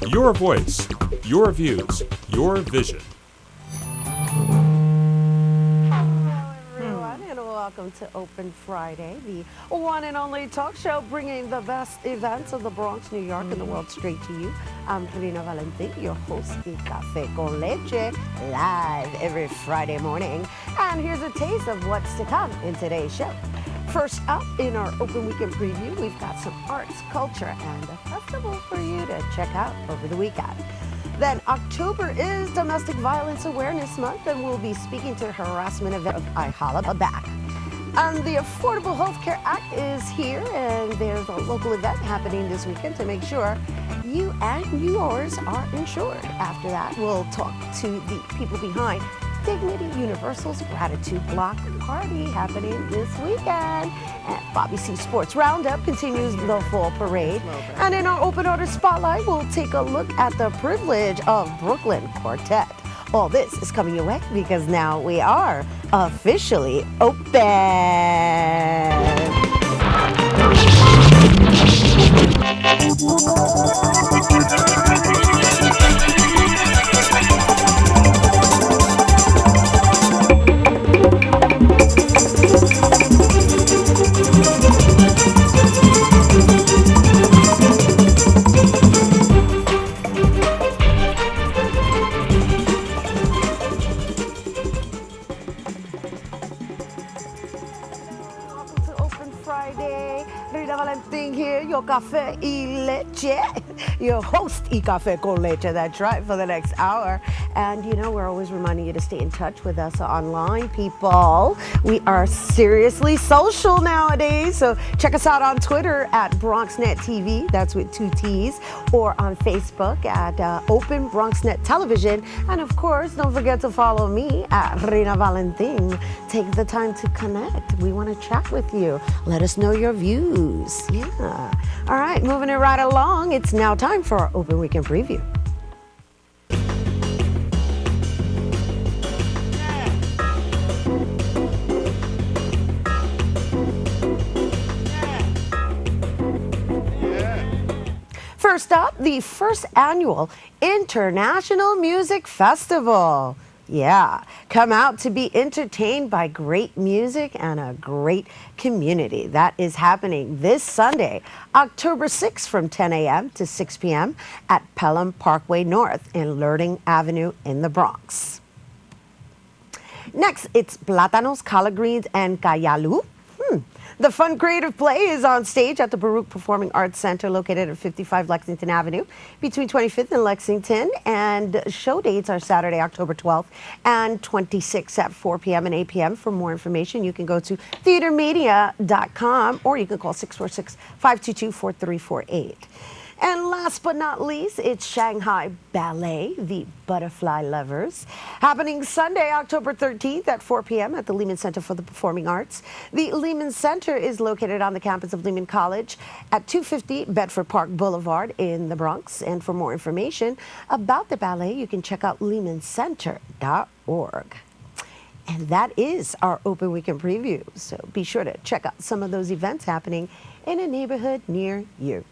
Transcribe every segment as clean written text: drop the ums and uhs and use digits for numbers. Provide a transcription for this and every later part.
Your voice, your views, your vision. Welcome to Open Friday, the one and only talk show bringing the best events of the Bronx, New York, and the world straight to you. I'm Rina Valentin, your host in Café con Leche, live every Friday morning. And here's a taste of what's to come in today's show. First up in our Open Weekend preview, we've got some arts, culture, and a festival for you to check out over the weekend. Then October is Domestic Violence Awareness Month, and we'll be speaking to harassment event of I Holla Back. The Affordable Health Care Act is here, and there's a local event happening this weekend to make sure you and yours are insured. After that, we'll talk to the people behind Dignity Universal's Gratitude Block Party happening this weekend. And Bobby C Sports Roundup continues the fall parade. And in our Open Order Spotlight, we'll take a look at the privilege of Brooklyn Quartet. All this is coming your way because now we are officially open. Your Café y Leche, your host, Y Café con Leche, that's right, for the next hour. And you know, we're always reminding you to stay in touch with us online, people. We are seriously social nowadays, so check us out on Twitter at BronxNet TV, that's with 2 T's, or on Facebook at Open BronxNet Television. And of course, don't forget to follow me at Rina Valentin. Take the time to connect. We want to chat with you. Let us know your views. Yeah. All right, moving it right along. It's now time for our Open Weekend Preview. First up, the first annual International Music Festival. Yeah, come out to be entertained by great music and a great community. That is happening this Sunday, October 6th from 10 a.m. to 6 p.m. at Pelham Parkway North in Learning Avenue in the Bronx. Next, it's Plátanos, Collard Greens, and Cayalu. The Fun Creative Play is on stage at the Baruch Performing Arts Center located at 55 Lexington Avenue between 25th and Lexington. And show dates are Saturday, October 12th and 26th at 4 p.m. and 8 p.m. For more information, you can go to theatermedia.com or you can call 646-522-4348. And last but not least, it's Shanghai Ballet, the Butterfly Lovers, happening Sunday, October 13th at 4 p.m. at the Lehman Center for the Performing Arts. The Lehman Center is located on the campus of Lehman College at 250 Bedford Park Boulevard in the Bronx. And for more information about the ballet, you can check out lehmancenter.org. And that is our Open Weekend Preview. So be sure to check out some of those events happening in a neighborhood near you.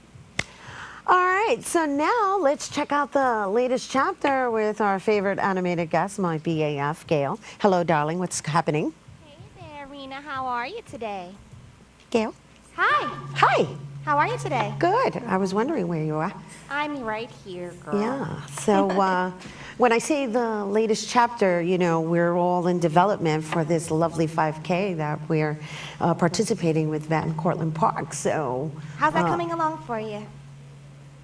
All right, so now let's check out the latest chapter with our favorite animated guest, my BAF, Gail. Hello, darling. What's happening? Hey there, Rena. How are you today? Gail? Hi. Hi. How are you today? Good. I was wondering where you are. I'm right here, girl. Yeah. So when I say the latest chapter, you know, we're all in development for this lovely 5K that we're participating with Van Cortlandt Park. So how's that coming along for you?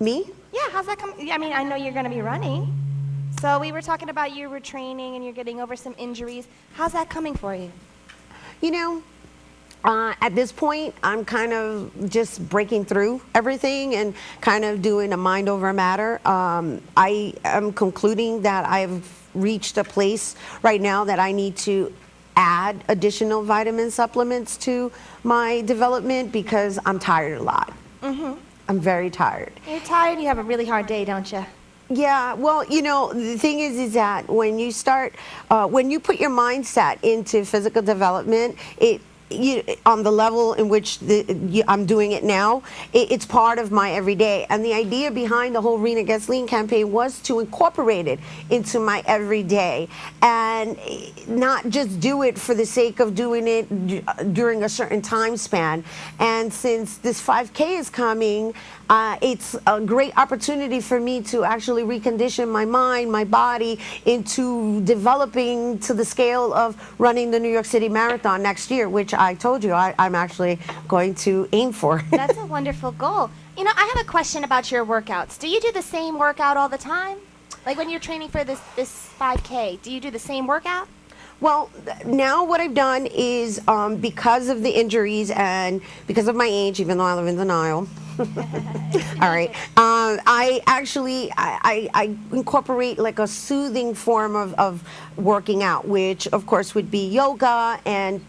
Me? Yeah, how's that coming? I mean, I know you're going to be running. So we were talking about you were training and you're getting over some injuries. How's that coming for you? You know, at this point, I'm kind of just breaking through everything and kind of doing a mind over matter. I am concluding that I've reached a place right now that I need to add additional vitamin supplements to my development because I'm tired a lot. I'm very tired. You're tired? You have a really hard day, don't you? Yeah, well, you know, the thing is that when you start, when you put your mindset into physical development, it on the level in which I'm doing it now, it's part of my everyday. And the idea behind the whole Rena Gets Lean campaign was to incorporate it into my everyday and not just do it for the sake of doing it during a certain time span. And since this 5K is coming, it's a great opportunity for me to actually recondition my mind, my body into developing to the scale of running the New York City Marathon next year, which I told you I'm actually going to aim for. That's a wonderful goal. You know, I have a question about your workouts. Do you do the same workout all the time? Like when you're training for this 5K, do you do the same workout? Well, now what I've done is because of the injuries and because of my age, even though I live in denial. All right. I actually I incorporate like a soothing form of working out, which of course would be yoga and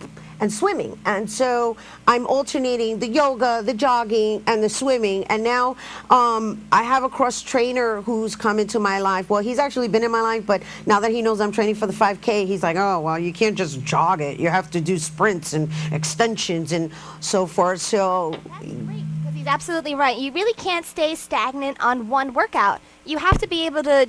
swimming. And so I'm alternating the yoga, the jogging, and the swimming. And now I have a cross trainer who's come into my life. Well, he's actually been in my life, but now that he knows I'm training for the 5K, he's like, oh, well, you can't just jog it. You have to do sprints and extensions and so forth. So That's great, because he's absolutely right. You really can't stay stagnant on one workout. You have to be able to,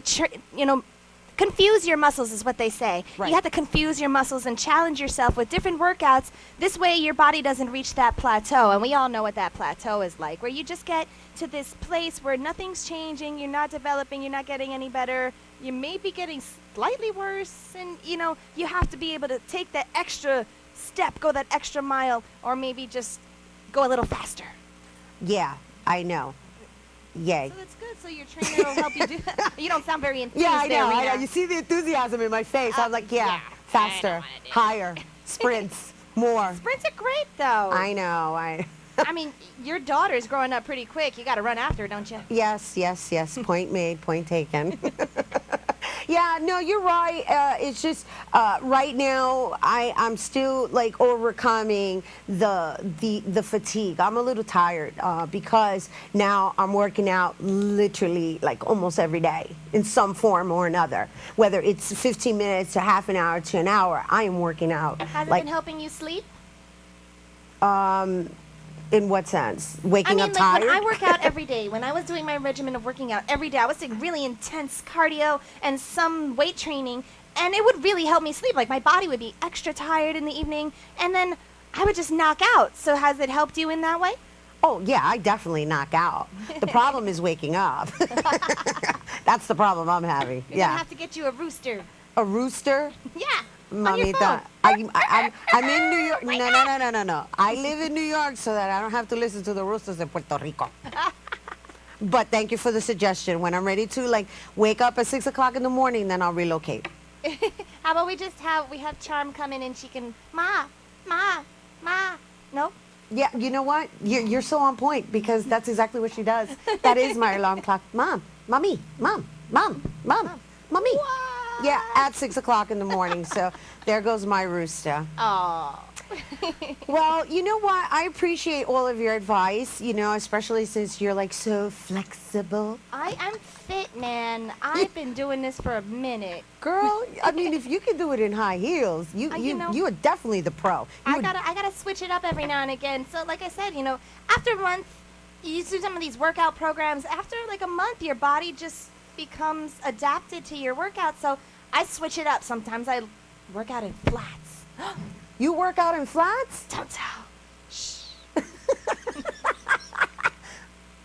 confuse your muscles is what they say. Right. You have to confuse your muscles and challenge yourself with different workouts. This way your body doesn't reach that plateau. And we all know what that plateau is like, where you just get to this place where nothing's changing, you're not developing, you're not getting any better, you may be getting slightly worse, and you have to be able to take that extra step, go that extra mile, or maybe just go a little faster. yeah, I know. Yay. So that's good. So your trainer will help you do that. You don't sound very enthused. Yeah, I there, know. Rita. You see the enthusiasm in my face. I'm like, yeah, yeah, faster, higher, sprints, more. Sprints are great, though. I know. I mean, your daughter's growing up pretty quick. You got to run after her, don't you? Yes. Point made, point taken. Yeah, no, you're right. It's just right now I'm still like overcoming the fatigue. I'm a little tired because now I'm working out literally like almost every day in some form or another. Whether it's 15 minutes to half an hour to an hour, I am working out. Has it like, been helping you sleep? in what sense? Waking I up mean, tired? like when I work out every day, when I was doing my regimen of working out every day, I was doing really intense cardio and some weight training, and it would really help me sleep. Like my body would be extra tired in the evening, and then I would just knock out. So has it helped you in that way? Oh, yeah, I definitely knock out. The problem is waking up. That's the problem I'm having. You're yeah. gonna have to get you a rooster. A rooster? Yeah. On your phone. Mamita, I'm in New York. No. I live in New York so that I don't have to listen to the roosters in Puerto Rico. But thank you for the suggestion. When I'm ready to like wake up at 6 o'clock in the morning, then I'll relocate. How about we have Charm come in and she can, Ma. No? Yeah, you know what? You're so on point because that's exactly what she does. That is my alarm clock. Mommy. Yeah, at 6 o'clock in the morning. So there goes my rooster. Oh. Well, you know what? I appreciate all of your advice, especially since you're like so flexible. I'm fit, man. I've been doing this for a minute. Girl, I mean, if you can do it in high heels, you are definitely the pro. I gotta switch it up every now and again. So like I said, after a month, you do some of these workout programs. After like a month, your body just becomes adapted to your workout. So I switch it up. Sometimes I work out in flats. You work out in flats? Don't tell. Shh.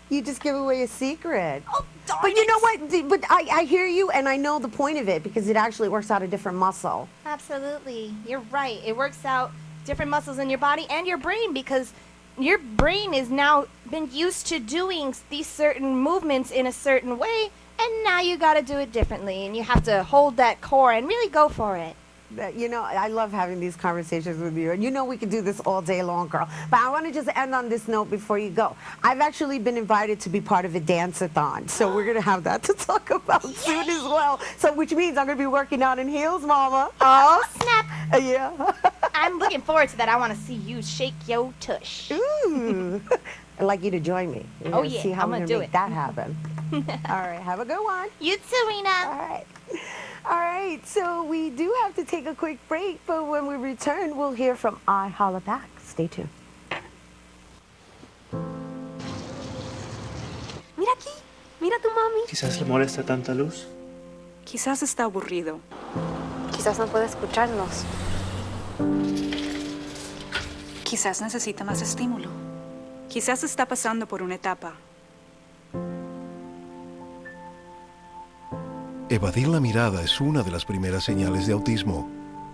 You just give away a secret. Oh, darn But you it. know what? But I hear you, and I know the point of it because it actually works out a different muscle. Absolutely. You're right. It works out different muscles in your body and your brain because your brain is now been used to doing these certain movements in a certain way, and now you got to do it differently, and you have to hold that core and really go for it. I love having these conversations with you. And we could do this all day long, girl. But I want to just end on this note before you go. I've actually been invited to be part of a dance-a-thon. So we're going to have that to talk about soon as well. So which means I'm going to be working out in heels, Mama. Oh, snap. Yeah. I'm looking forward to that. I want to see you shake your tush. Ooh. I'd like you to join me. We're Oh, gonna yeah. See how I'm we're gonna going to do make it. that happen. All right. Have a good one. You too, Rena. All right. All right. So we do have to take a quick break, but when we return, we'll hear from I Holla Backs. Stay tuned. Mira aquí, mira a tu mami. Quizás le molesta tanta luz. Quizás está aburrido. Quizás no puede escucharnos. Quizás necesita más estímulo. Quizás está pasando por una etapa. Evadir la mirada es una de las primeras señales de autismo.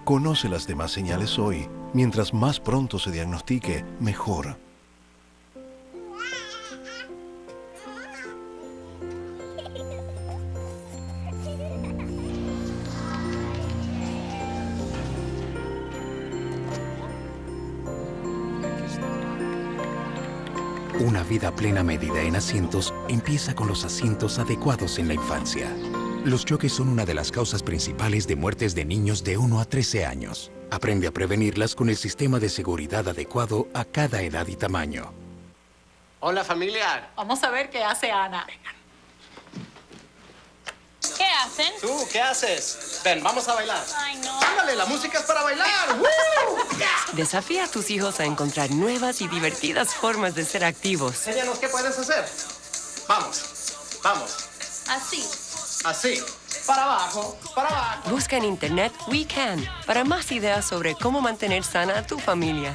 Conoce las demás señales hoy. Mientras más pronto se diagnostique, mejor. Una vida a plena medida en asientos empieza con los asientos adecuados en la infancia. Los choques son una de las causas principales de muertes de niños de 1 a 13 años. Aprende a prevenirlas con el sistema de seguridad adecuado a cada edad y tamaño. Hola, familia. Vamos a ver qué hace Ana. ¿Qué hacen? ¿Tú qué haces? Ven, vamos a bailar. Ay, no. Ándale, la música es para bailar. ¡Woo! Desafía a tus hijos a encontrar nuevas y divertidas formas de ser activos. Enséñanos qué puedes hacer. Vamos, vamos. Así. Así. Para abajo, para abajo. Busca en internet We Can para más ideas sobre cómo mantener sana a tu familia.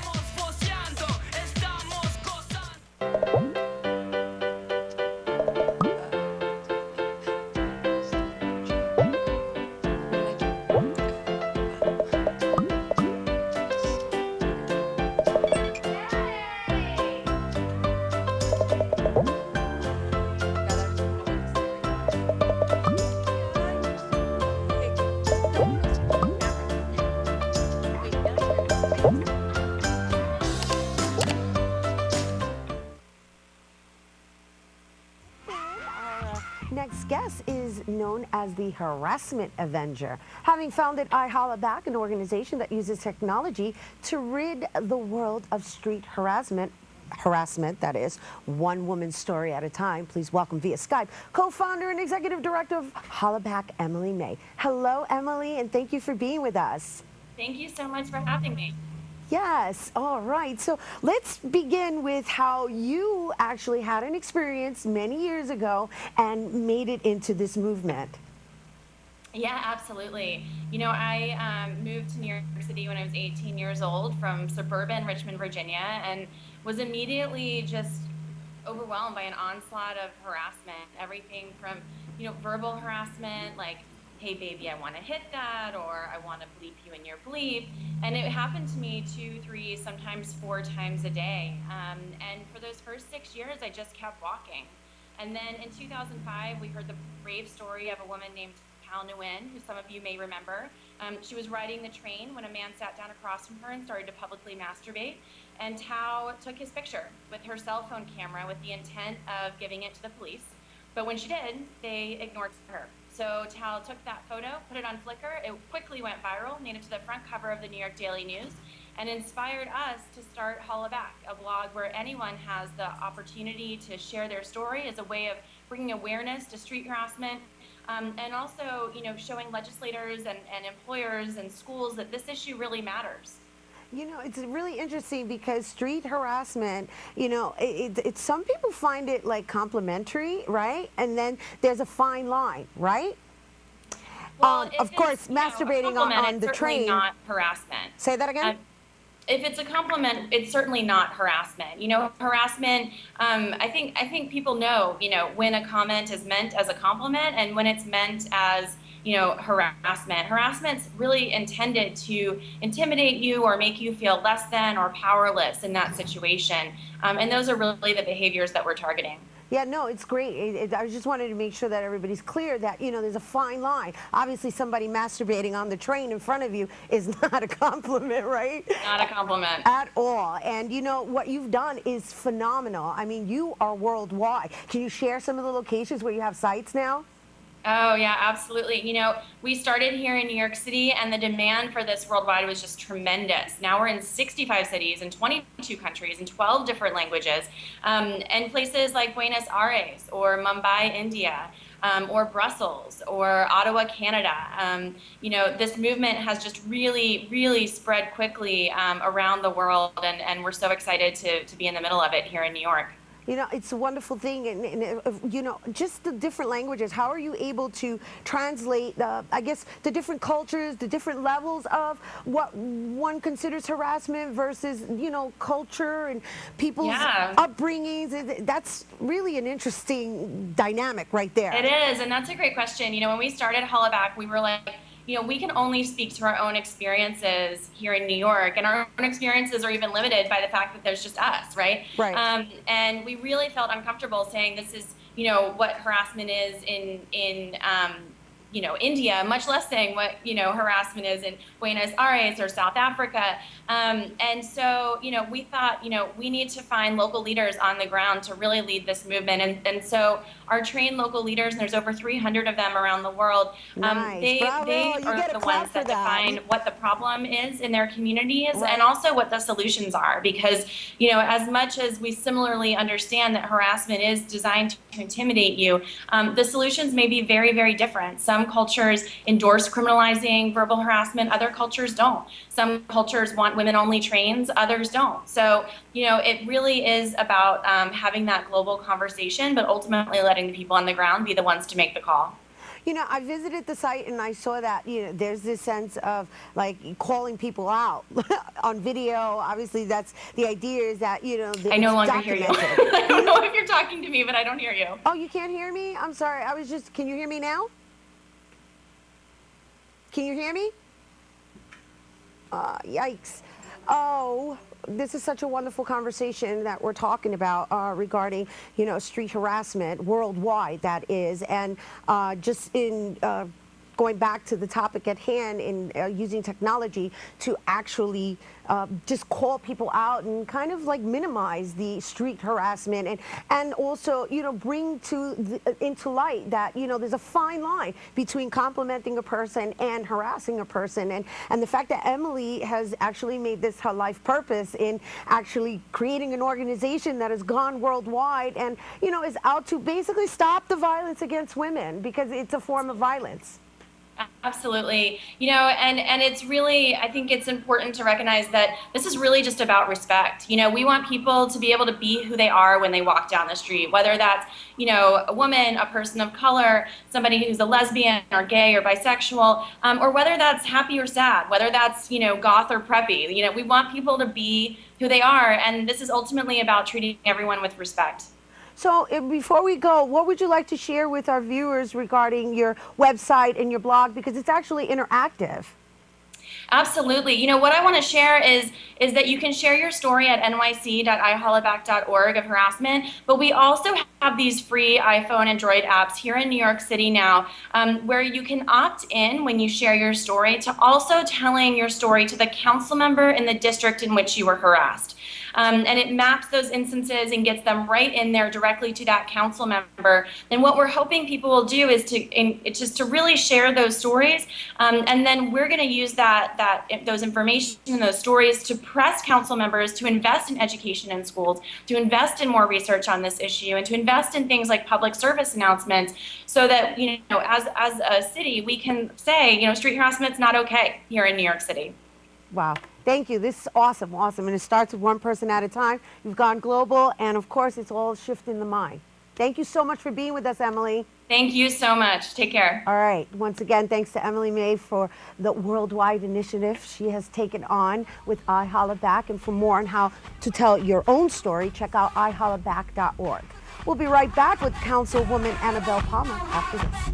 Next guest is known as the Harassment Avenger, having founded I Holla Back, an organization that uses technology to rid the world of street harassment, that is, one woman's story at a time. Please welcome via Skype, co-founder and executive director of Holla Back, Emily May. Hello, Emily, and thank you for being with us. Thank you so much for having me. Yes, all right. So let's begin with how you actually had an experience many years ago and made it into this movement. Yeah, absolutely. You know, I moved to New York City when I was 18 years old from suburban Richmond, Virginia, and was immediately just overwhelmed by an onslaught of harassment. Everything from, you know, verbal harassment, like, hey, baby, I want to hit that, or I want to bleep you in your bleep. And it happened to me 2, 3, sometimes 4 times a day. And for those first 6 years, I just kept walking. And then in 2005, we heard the brave story of a woman named Tal Nguyen, who some of you may remember. She was riding the train when a man sat down across from her and started to publicly masturbate. And Tal took his picture with her cell phone camera with the intent of giving it to the police. But when she did, they ignored her. So Tal took that photo, put it on Flickr. It quickly went viral, made it to the front cover of the New York Daily News, and inspired us to start Holla Back, a blog where anyone has the opportunity to share their story as a way of bringing awareness to street harassment, and also, you know, showing legislators and employers and schools that this issue really matters. You know, it's really interesting because street harassment, you know, it's some people find it like complimentary, right? And then there's a fine line, right? Well, of course, masturbating on the train. Not harassment. Say that again? If it's a compliment, it's certainly not harassment. You know, harassment, I think people know, you know, when a comment is meant as a compliment and when it's meant as, you know, harassment. Harassment's really intended to intimidate you or make you feel less than or powerless in that situation. And those are really the behaviors that we're targeting. Yeah, no, it's great. I just wanted to make sure that everybody's clear that, you know, there's a fine line. Obviously, somebody masturbating on the train in front of you is not a compliment, right? Not a compliment. At all. And, you know, what you've done is phenomenal. I mean, you are worldwide. Can you share some of the locations where you have sites now? Oh, yeah, absolutely. You know, we started here in New York City, and the demand for this worldwide was just tremendous. Now we're in 65 cities in 22 countries in 12 different languages, and places like Buenos Aires or Mumbai, India. or Brussels or Ottawa, Canada. This movement has just really spread quickly around the world, and we're so excited to be in the middle of it here in New York. It's a wonderful thing, and just the different languages. How are you able to translate, I guess, the different cultures, the different levels of what one considers harassment versus, culture and people's upbringings? That's really an interesting dynamic right there. It is, and that's a great question. When we started Hollaback, we were like, we can only speak to our own experiences here in New York, and our own experiences are even limited by the fact that there's just us, right? Right. And we really felt uncomfortable saying this is, what harassment is in India, much less saying what, harassment is in Buenos Aires or South Africa. And so, we thought, we need to find local leaders on the ground to really lead this movement. And so our trained local leaders, and there's over 300 of them around the world, Nice. they Bravo. are You get a the clap ones for that that. define what the problem is in their communities, Right. and also what the solutions are. Because, as much as we similarly understand that harassment is designed to intimidate you, the solutions may be very, very different. Some cultures endorse criminalizing verbal harassment, other cultures don't. Some cultures want women-only trains, others don't. So, it really is about having that global conversation, but ultimately letting the people on the ground be the ones to make the call. I visited the site and I saw that, there's this sense of like calling people out on video. Obviously, that's the idea is that, I no longer hear you. I don't know if you're talking to me, but I don't hear you. Oh, you can't hear me? I'm sorry. Can you hear me now? Can you hear me? Yikes. Oh, this is such a wonderful conversation that we're talking about regarding, street harassment worldwide, that is. And just in going back to the topic at hand, in using technology to actually just call people out and kind of like minimize the street harassment, and also, bring into light that, there's a fine line between complimenting a person and harassing a person. And the fact that Emily has actually made this her life purpose in actually creating an organization that has gone worldwide and, is out to basically stop the violence against women, because it's a form of violence. Absolutely. And it's really, I think it's important to recognize that this is really just about respect. We want people to be able to be who they are when they walk down the street, whether that's, a woman, a person of color, somebody who's a lesbian or gay or bisexual, or whether that's happy or sad, whether that's, goth or preppy. We want people to be who they are. And this is ultimately about treating everyone with respect. So before we go, what would you like to share with our viewers regarding your website and your blog? Because it's actually interactive. Absolutely. What I want to share is that you can share your story at nyc.ihollaback.org of harassment, but we also have these free iPhone Android apps here in New York City now, where you can opt in when you share your story to also telling your story to the council member in the district in which you were harassed. And it maps those instances and gets them right in there directly to that council member. And what we're hoping people will do is to really share those stories, and then we're going to use those information and those stories to press council members to invest in education in schools, to invest in more research on this issue, and to invest in things like public service announcements, so that as a city we can say street harassment's not okay here in New York City. Wow. Thank you. This is awesome. And it starts with one person at a time. You've gone global, and of course, it's all shifting the mind. Thank you so much for being with us, Emily. Thank you so much. Take care. All right. Once again, thanks to Emily May for the worldwide initiative she has taken on with iHollaback. And for more on how to tell your own story, check out ihollaback.org. We'll be right back with Councilwoman Annabelle Palmer after this.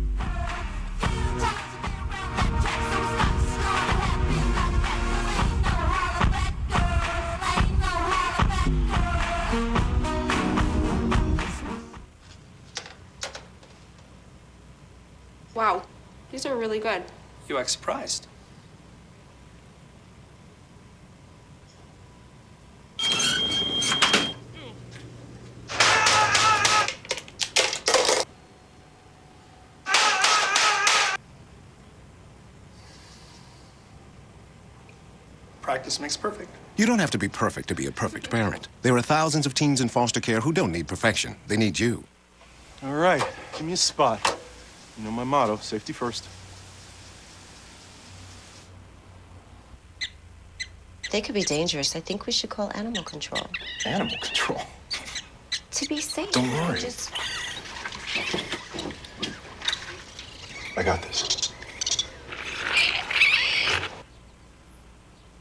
Wow, these are really good. You act surprised. Practice makes perfect. You don't have to be perfect to be a perfect parent. There are thousands of teens in foster care who don't need perfection. They need you. All right, give me a spot. You know my motto, safety first. They could be dangerous. I think we should call animal control. Animal control? To be safe. Don't worry. Just I got this.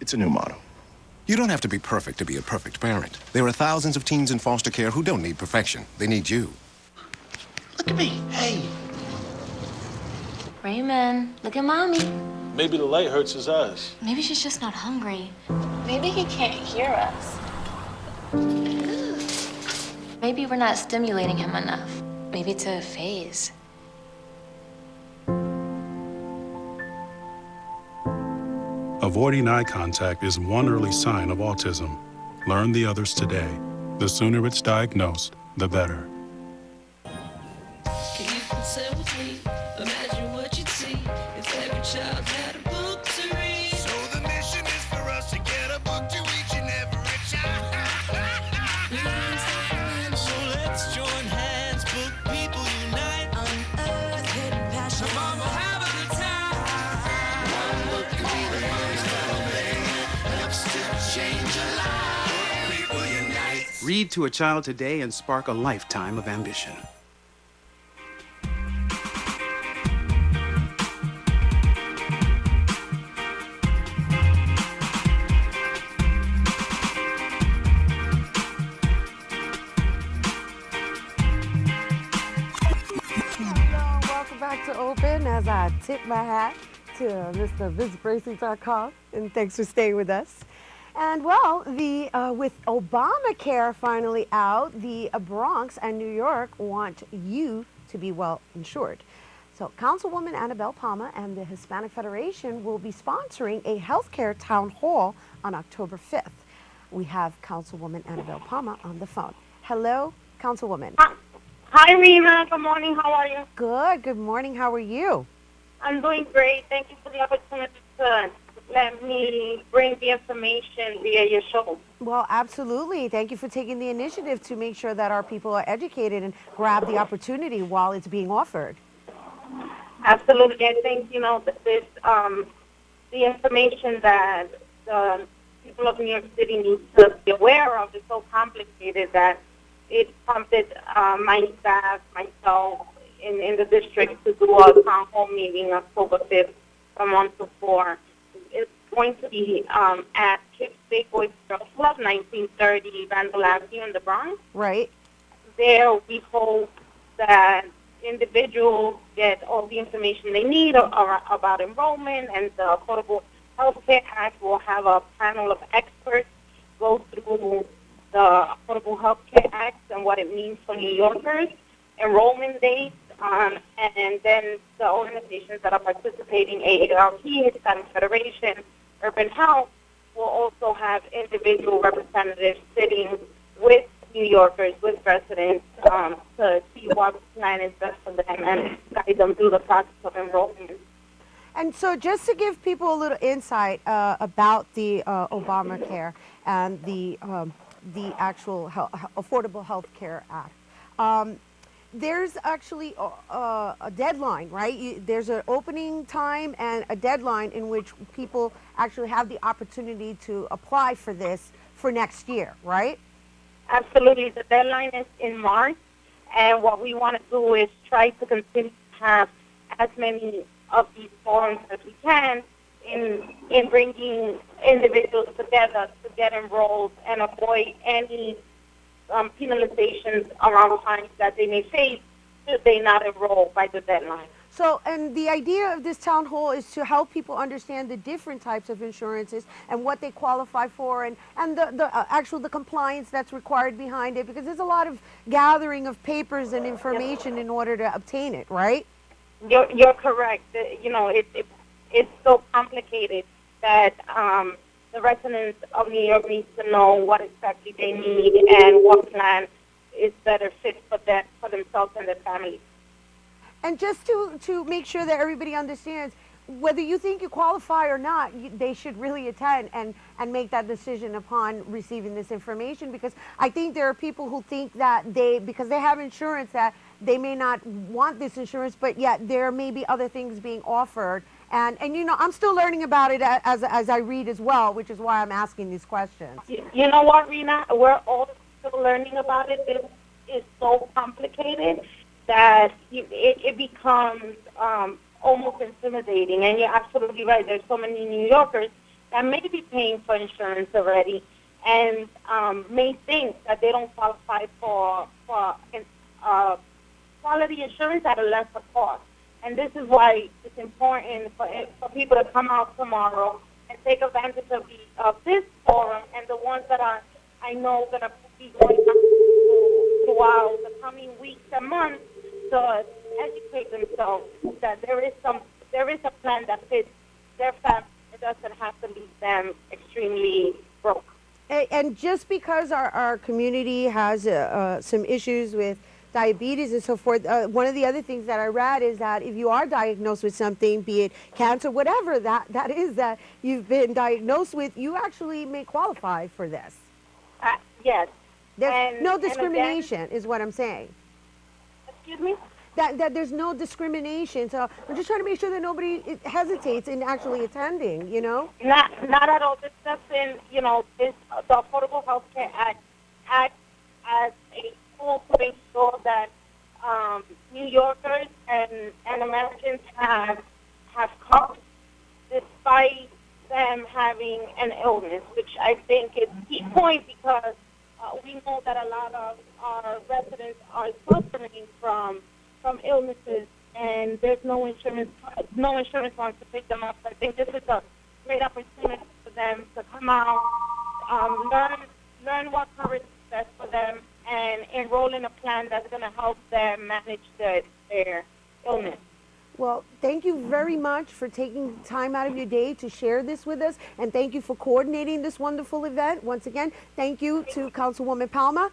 It's a new motto. You don't have to be perfect to be a perfect parent. There are thousands of teens in foster care who don't need perfection. They need you. Look at me. Hey. Raymond, look at Mommy. Maybe the light hurts his eyes. Maybe she's just not hungry. Maybe he can't hear us. Maybe we're not stimulating him enough. Maybe it's a phase. Avoiding eye contact is one early sign of autism. Learn the others today. The sooner it's diagnosed, the better. Can you consent with me? Imagine what you'd see if every child had a book to read. So the mission is for us to get a book to each and every child. So let's join hands, book people unite. Unearth hidden passion. Come on, we'll have a good time. One book can be the first thing helps to change a life. People unite. Read to a child today and spark a lifetime of ambition. Welcome back to Open as I tip my hat to Mr. VinceBracey.com, and thanks for staying with us. And well, with Obamacare finally out, the Bronx and New York want you to be well insured. So Councilwoman Annabelle Palma and the Hispanic Federation will be sponsoring a healthcare town hall on October 5th. We have Councilwoman Annabelle Palma on the phone. Hello, Councilwoman. Hi, Rima. Good morning. How are you? Good. Good morning. How are you? I'm doing great. Thank you for the opportunity to let me bring the information via your show. Well, absolutely. Thank you for taking the initiative to make sure that our people are educated and grab the opportunity while it's being offered. Absolutely. I think, that this, the information that the people of New York City need to be aware of is so complicated that it prompted my staff, myself, in the district to do a town hall meeting October 5th from 1 to 4. It's going to be at Kips Big Boys Girls Club, 1930 Vandal Avenue in the Bronx. Right. There we hope that individuals get all the information they need about enrollment, and the Affordable Health Care Act will have a panel of experts go through the Affordable Health Care Act and what it means for New Yorkers, enrollment dates, and then the organizations that are participating, AARP, Hispanic Federation, Urban Health, will also have individual representatives sitting with New Yorkers, with residents, to see what plan is best for them and guide them through the process of enrollment. And so just to give people a little insight about the Obamacare and the actual Affordable Health Care Act, there's actually a deadline, right? There's an opening time and a deadline in which people actually have the opportunity to apply for this for next year, right? Absolutely. The deadline is in March, and what we want to do is try to continue to have as many of these forums as we can in bringing individuals together to get enrolled and avoid any penalizations around times that they may face should they not enroll by the deadline. So, and the idea of this town hall is to help people understand the different types of insurances and what they qualify for, and the compliance that's required behind it, because there's a lot of gathering of papers and information in order to obtain it, right? You're correct. It's so complicated that the residents of New York need to know what exactly they need and what plan is better fit for them, for themselves and their families. And just to make sure that everybody understands, whether you think you qualify or not, they should really attend and make that decision upon receiving this information, because I think there are people who think that because they have insurance, that they may not want this insurance, but yet there may be other things being offered. And you know, I'm still learning about it as I read as well, which is why I'm asking these questions. You know what, Rena? We're all still learning about it. This is so complicated that it becomes almost intimidating. And you're absolutely right. There's so many New Yorkers that may be paying for insurance already and may think that they don't qualify for quality insurance at a lesser cost. And this is why it's important for people to come out tomorrow and take advantage of this forum and the ones that I know going to be going on throughout the coming weeks and months to educate themselves that there is a plan that fits their family. It doesn't have to leave them extremely broke. And just because our community has some issues with diabetes and so forth, one of the other things that I read is that if you are diagnosed with something, be it cancer, whatever that is that you've been diagnosed with, you actually may qualify for this. Yes. There's no and again- discrimination is what I'm saying. Excuse me? That there's no discrimination. So I'm just trying to make sure that nobody hesitates in actually attending, you know? Not at all. This doesn't, you know, the Affordable Health Care Act acts as a tool to make sure that New Yorkers and Americans have coverage despite them having an illness, which I think is a key point because we know that a lot of our residents are suffering from illnesses, and there's no insurance wants to pick them up. So I think this is a great opportunity for them to come out, learn what coverage is best for them, and enroll in a plan that's going to help them manage their illness. Well, thank you very much for taking time out of your day to share this with us, and thank you for coordinating this wonderful event. Once again, thank you to Councilwoman Palma.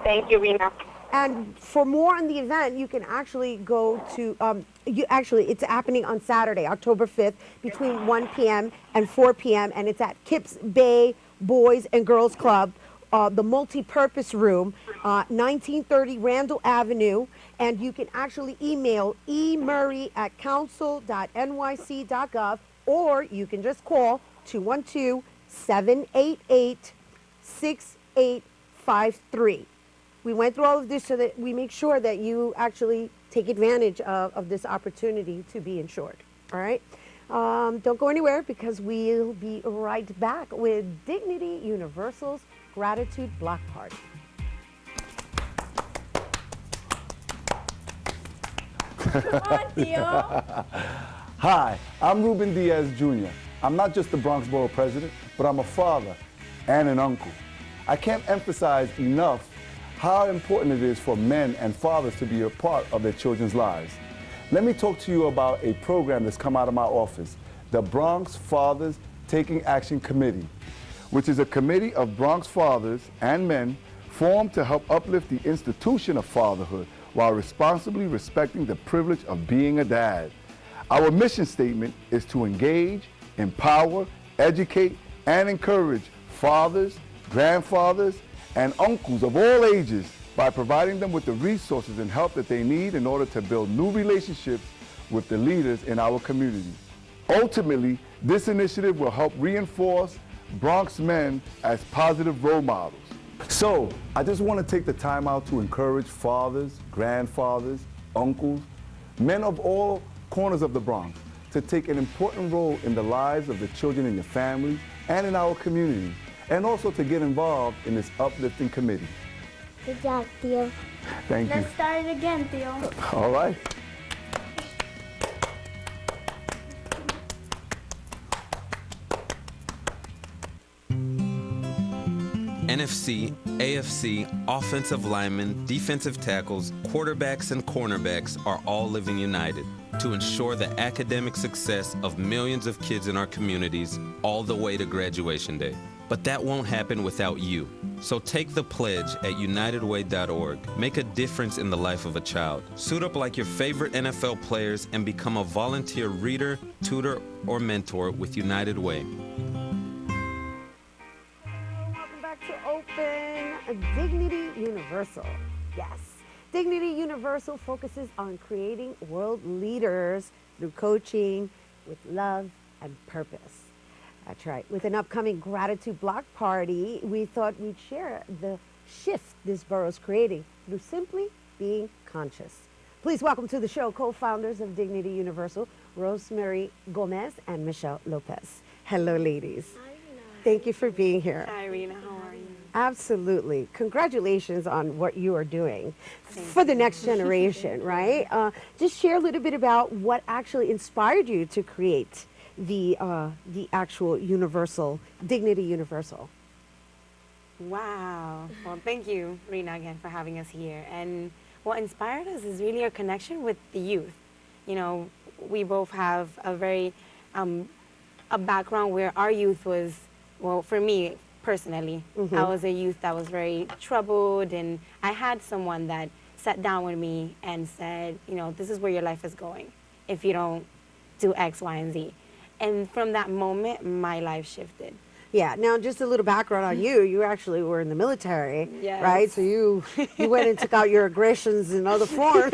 Thank you, Rena. And for more on the event, you can actually go to, it's happening on Saturday, October 5th, between 1 p.m. and 4 p.m., and it's at Kips Bay Boys and Girls Club, the multi-purpose room, 1930 Randall Avenue, and you can actually email emurray@council.nyc.gov, or you can just call 212-788-6853. We went through all of this so that we make sure that you actually take advantage of this opportunity to be insured. All right? Don't go anywhere because we'll be right back with Dignity Universal's Gratitude Block Party. Hi, I'm Ruben Diaz Jr. I'm not just the Bronx Borough President, but I'm a father and an uncle. I can't emphasize enough how important it is for men and fathers to be a part of their children's lives. Let me talk to you about a program that's come out of my office, the Bronx Fathers Taking Action Committee, which is a committee of Bronx fathers and men formed to help uplift the institution of fatherhood while responsibly respecting the privilege of being a dad. Our mission statement is to engage, empower, educate, and encourage fathers, grandfathers, and uncles of all ages by providing them with the resources and help that they need in order to build new relationships with the leaders in our community. Ultimately, this initiative will help reinforce Bronx men as positive role models. So, I just want to take the time out to encourage fathers, grandfathers, uncles, men of all corners of the Bronx to take an important role in the lives of the children in your family and in our community, and also to get involved in this uplifting committee. Good job, Theo. Thank you. Let's start it again, Theo. All right. NFC, AFC, offensive linemen, defensive tackles, quarterbacks, and cornerbacks are all living united to ensure the academic success of millions of kids in our communities all the way to graduation day. But that won't happen without you. So take the pledge at unitedway.org. Make a difference in the life of a child. Suit up like your favorite NFL players and become a volunteer reader, tutor, or mentor with United Way. Welcome back to Open Dignity Universal. Yes. Dignity Universal focuses on creating world leaders through coaching with love and purpose. That's right. With an upcoming gratitude block party, we thought we'd share the shift this borough's creating through simply being conscious. Please welcome to the show co-founders of Dignity Universal, Rosemary Gomez and Michelle Lopez. Hello, ladies. Hi, Rena. Thank you for being here. Hi, Rena. How are you? Absolutely. Congratulations on what you are doing for the next generation, right? Just share a little bit about what actually inspired you to create the actual Universal, Dignity Universal. Wow. Well, thank you, Rena, again, for having us here. And what inspired us is really our connection with the youth. You know, we both have a very, a background where our youth was, well, for me personally, I was a youth that was very troubled, and I had someone that sat down with me and said, you know, this is where your life is going if you don't do X, Y, and Z. And from that moment, my life shifted. Yeah. Now, just a little background on you. You actually were in the military, Yes. right? So you went and took out your aggressions in other forms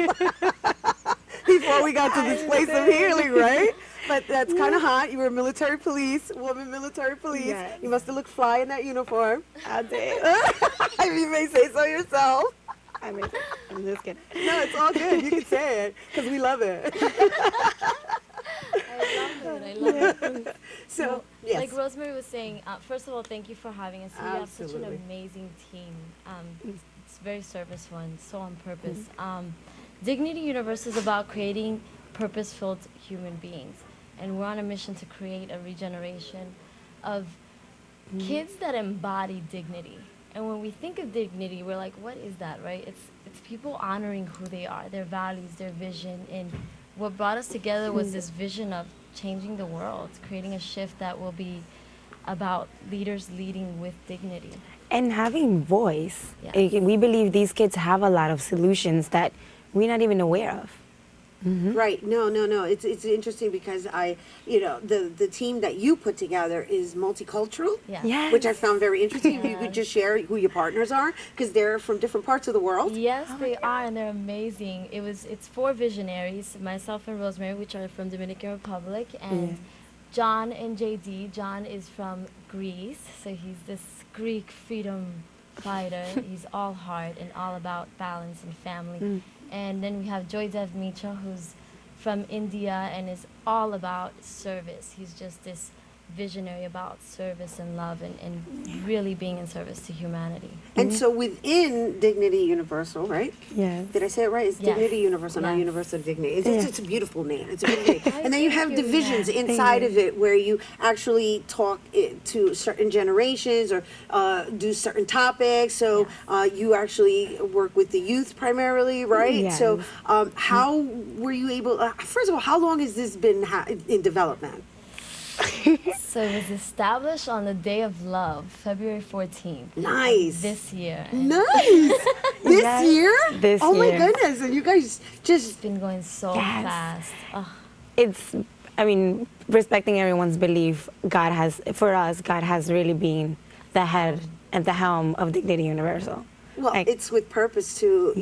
before we got to this place of healing, right? But that's kind of hot. You were military police, woman military police. Yes. You must have looked fly in that uniform. I did. If you may say so yourself. I'm just kidding. No, it's all good. You can say it because we love it. I love it. So, yes. Like Rosemary was saying, first of all, thank you for having us here. You have such an Absolutely. amazing team. It's very serviceful and so on purpose. Dignity Universe is about creating purpose-filled human beings. And we're on a mission to create a regeneration of kids that embody dignity. And when we think of dignity, we're like, what is that, right? It's people honoring who they are, their values, their vision. And what brought us together was this vision of changing the world, creating a shift that will be about leaders leading with dignity. And having voice. Yes. We believe these kids have a lot of solutions that we're not even aware of. Right. No. It's interesting because the team that you put together is multicultural, Yes. which I found very interesting. If you could just share who your partners are, because they're from different parts of the world. Yes, they are, and they're amazing. It's 4 visionaries, myself and Rosemary, which are from Dominican Republic, and John and JD. John is from Greece, so he's this Greek freedom fighter. He's all heart and all about balance and family. And then we have Joydev Mitra, who's from India and is all about service. He's just this visionary about service and love and really being in service to humanity. And so within Dignity Universal, right? Yes. Did I say it right? It's Yes. Dignity Universal, not Yes. Universal Dignity. It's a beautiful name. It's a beautiful name. And then you have divisions inside of it where you actually talk to certain generations or do certain topics. So you actually work with the youth primarily, right? Yes. So how were you able, first of all, how long has this been in development? So it was established on the Day of Love, February 14th. Nice. This year. Nice. This year? This Oh my year. goodness. And you guys just It's been going so Yes. fast. Ugh. It's, I mean, respecting everyone's belief, God has really been the head and the helm of Dignity Universal. Well, it's with purpose to,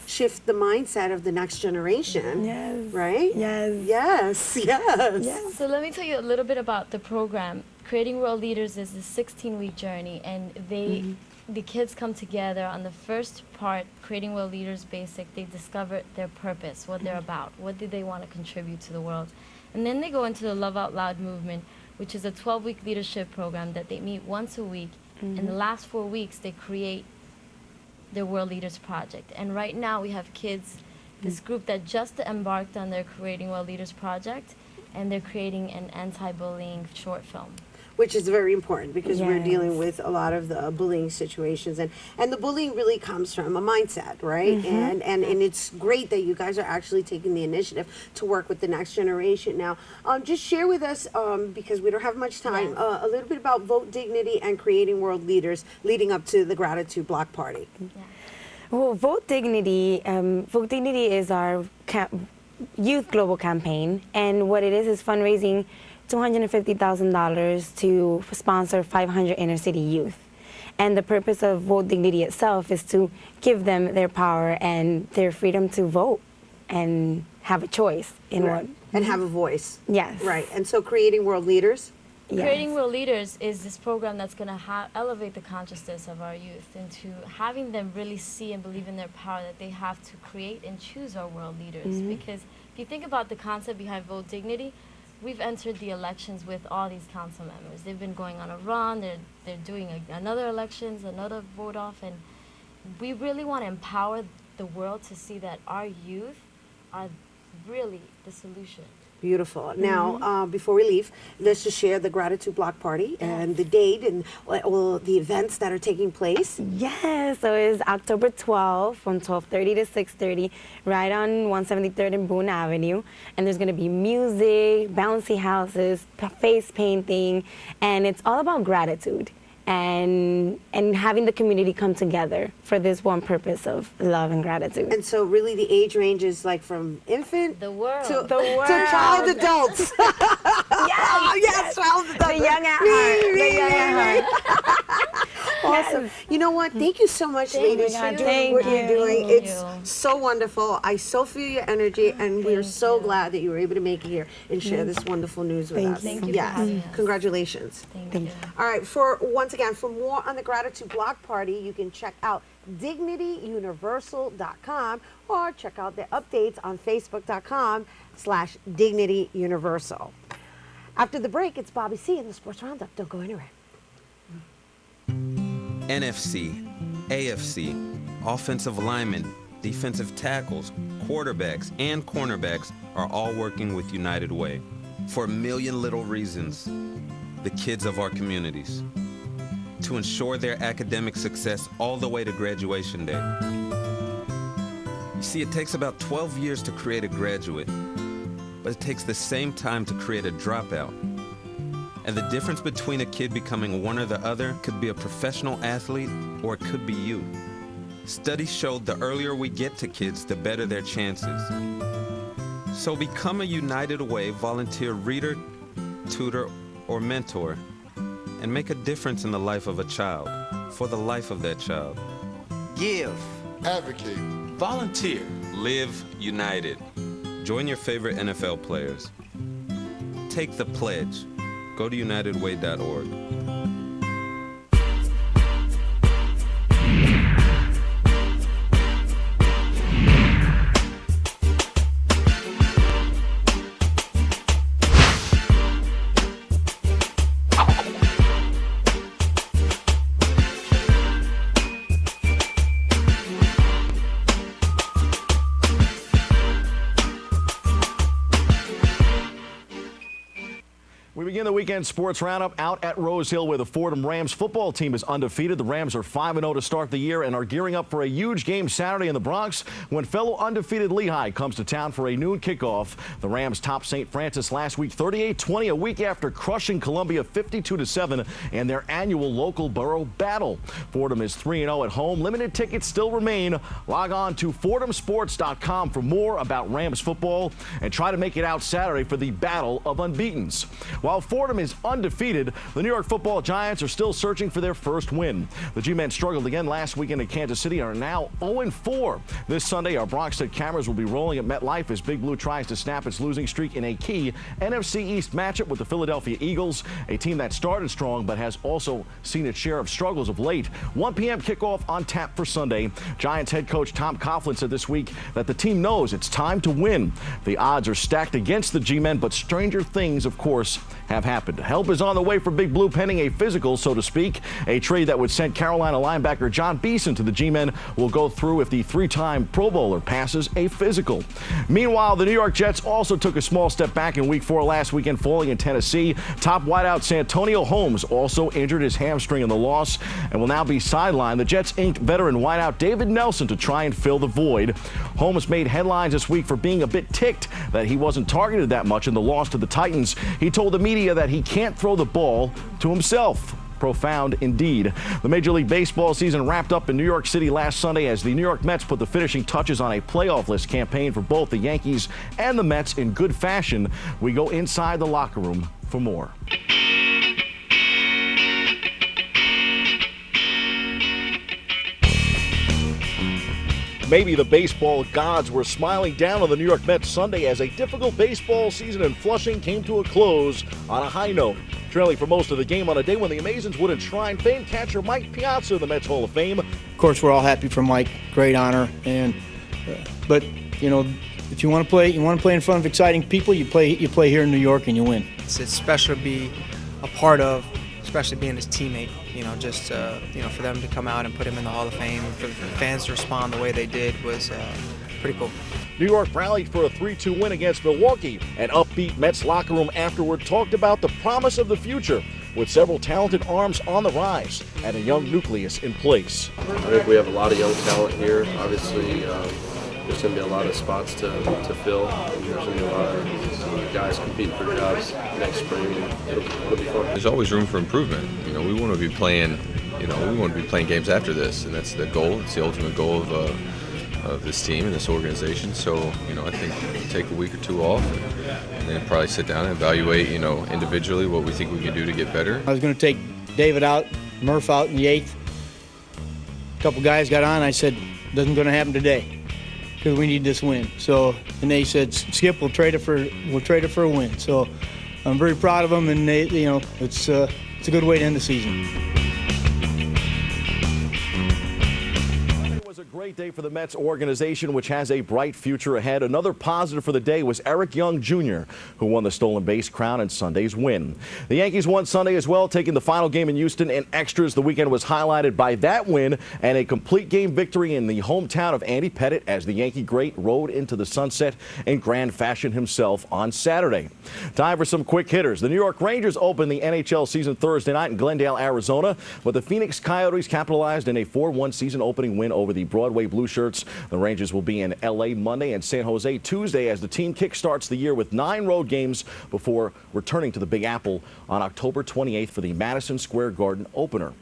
shift the mindset of the next generation. Yes. Right? Yes. Yes. So let me tell you a little bit about the program. Creating World Leaders is a 16-week journey, and the kids come together on the first part, Creating World Leaders Basic. They discover their purpose, what they're about, what do they want to contribute to the world. And then they go into the Love Out Loud movement, which is a 12-week leadership program that they meet once a week. In the last 4 weeks, they create their World Leaders Project. And right now we have kids, this group that just embarked on their Creating World Leaders Project, and they're creating an anti-bullying short film. Which is very important because we're Yes. dealing with a lot of the bullying situations. And the bullying really comes from a mindset, right? And it's great that you guys are actually taking the initiative to work with the next generation. Now, just share with us, because we don't have much time, a little bit about Vote Dignity and Creating World Leaders leading up to the Gratitude Block Party. Well, Vote Dignity is our youth global campaign, and what it is fundraising $250,000 to sponsor 500 inner city youth. And the purpose of Vote Dignity itself is to give them their power and their freedom to vote and have a choice in Right. what. And have a voice. Yes. Right. And so creating world leaders. Creating World Leaders is this program that's going to elevate the consciousness of our youth into having them really see and believe in their power, that they have to create and choose our world leaders. Mm-hmm. Because if you think about the concept behind Vote Dignity, we've entered the elections with all these council members. They've been going on a run, they're doing another elections, another vote off, and we really want to empower the world to see that our youth are really the solution. Beautiful. Now, before we leave, let's just share the Gratitude Block Party and the date and all the events that are taking place. Yes, so it's October 12th from 12:30 to 6:30, right on 173rd and Boone Avenue. And there's going to be music, bouncy houses, face painting, and it's all about gratitude and having the community come together for this one purpose of love and gratitude. And so really the age range is like from infant The world. to world. child adults. Yes, child adults. The young at heart. The young at heart. Awesome. You know what? Thank you so much, ladies, for doing what you're doing. It's so wonderful. I so feel your energy, and we're so glad that you were able to make it here and share this wonderful news with us. Thank you for Yes. having us. Congratulations. Thank you. All right. Once again, for more on the Gratitude Block Party, you can check out dignityuniversal.com or check out the updates on facebook.com/dignityuniversal. After the break, it's Bobby C. in the Sports Roundup. Don't go anywhere. NFC, AFC, offensive linemen, defensive tackles, quarterbacks, and cornerbacks are all working with United Way for a million little reasons. The kids of our communities, to ensure their academic success all the way to graduation day. You see, it takes about 12 years to create a graduate, but it takes the same time to create a dropout. And the difference between a kid becoming one or the other could be a professional athlete, or it could be you. Studies showed the earlier we get to kids, the better their chances. So become a United Way volunteer reader, tutor, or mentor, and make a difference in the life of a child, for the life of that child. Give. Advocate. Volunteer. Live united. Join your favorite NFL players. Take the pledge. Go to unitedway.org. We begin the weekend sports roundup out at Rose Hill, where the Fordham Rams football team is undefeated. The Rams are 5-0 to start the year and are gearing up for a huge game Saturday in the Bronx when fellow undefeated Lehigh comes to town for a noon kickoff. The Rams topped St. Francis last week 38-20, a week after crushing Columbia 52-7 in their annual local borough battle. Fordham is 3-0 at home. Limited tickets still remain. Log on to fordhamsports.com for more about Rams football and try to make it out Saturday for the Battle of Unbeatens. While Fordham is undefeated, the New York Football Giants are still searching for their first win. The G-men struggled again last weekend in Kansas City and are now 0-4. This Sunday, our Bronx-State cameras will be rolling at MetLife as Big Blue tries to snap its losing streak in a key NFC East matchup with the Philadelphia Eagles, a team that started strong but has also seen its share of struggles of late. 1 p.m. kickoff on tap for Sunday. Giants head coach Tom Coughlin said this week that the team knows it's time to win. The odds are stacked against the G-men, but stranger things, of course, have happened. Help is on the way for Big Blue pending a physical, so to speak. A trade that would send Carolina linebacker John Beeson to the G-men will go through if the three-time Pro Bowler passes a physical. Meanwhile, the New York Jets also took a small step back in Week 4 last weekend, falling in Tennessee. Top wideout Santonio Holmes also injured his hamstring in the loss and will now be sidelined. The Jets inked veteran wideout David Nelson to try and fill the void. Holmes made headlines this week for being a bit ticked that he wasn't targeted that much in the loss to the Titans. He told the media that he can't throw the ball to himself. Profound indeed. The Major League Baseball season wrapped up in New York City last Sunday as the New York Mets put the finishing touches on a playoff list campaign for both the Yankees and the Mets in good fashion. We go inside the locker room for more. Maybe the baseball gods were smiling down on the New York Mets Sunday as a difficult baseball season in Flushing came to a close on a high note. Trailing for most of the game on a day when the Amazons would enshrine famed catcher Mike Piazza in the Mets Hall of Fame. Of course, we're all happy for Mike. Great honor, and but you know, if you want to play in front of exciting people, you play here in New York and you win. It's special to be a part of, especially being his teammate. You know, just you know, for them to come out and put him in the Hall of Fame, for the fans to respond the way they did was pretty cool. New York rallied for a 3-2 win against Milwaukee. An upbeat Mets locker room afterward talked about the promise of the future, with several talented arms on the rise and a young nucleus in place. I think we have a lot of young talent here. Obviously, there's going to be a lot of spots to fill. And there's going to be a lot of guys competing for jobs next spring. It'll be fun. There's always room for improvement. You know, we want to be playing. You know, we want to be playing games after this, and that's the goal. It's the ultimate goal of this team and this organization. So, you know, I think we'll take a week or two off and then probably sit down and evaluate, you know, individually what we think we can do to get better. I was going to take David out, Murph out in the 8th. A couple guys got on. I said, doesn't going to happen today because we need this win. So, and they said, Skip, we'll trade it for a win. So, I'm very proud of them, and they, you know, it's a good way to end the season. Great day for the Mets organization, which has a bright future ahead. Another positive for the day was Eric Young Jr., who won the stolen base crown in Sunday's win. The Yankees won Sunday as well, taking the final game in Houston in extras. The weekend was highlighted by that win and a complete game victory in the hometown of Andy Pettitte as the Yankee great rode into the sunset in grand fashion himself on Saturday. Time for some quick hitters. The New York Rangers opened the NHL season Thursday night in Glendale, Arizona, but the Phoenix Coyotes capitalized in a 4-1 season opening win over the Broadway Blue Shirts. The Rangers will be in L.A. Monday and San Jose Tuesday as the team kickstarts the year with 9 road games before returning to the Big Apple on October 28th for the Madison Square Garden opener.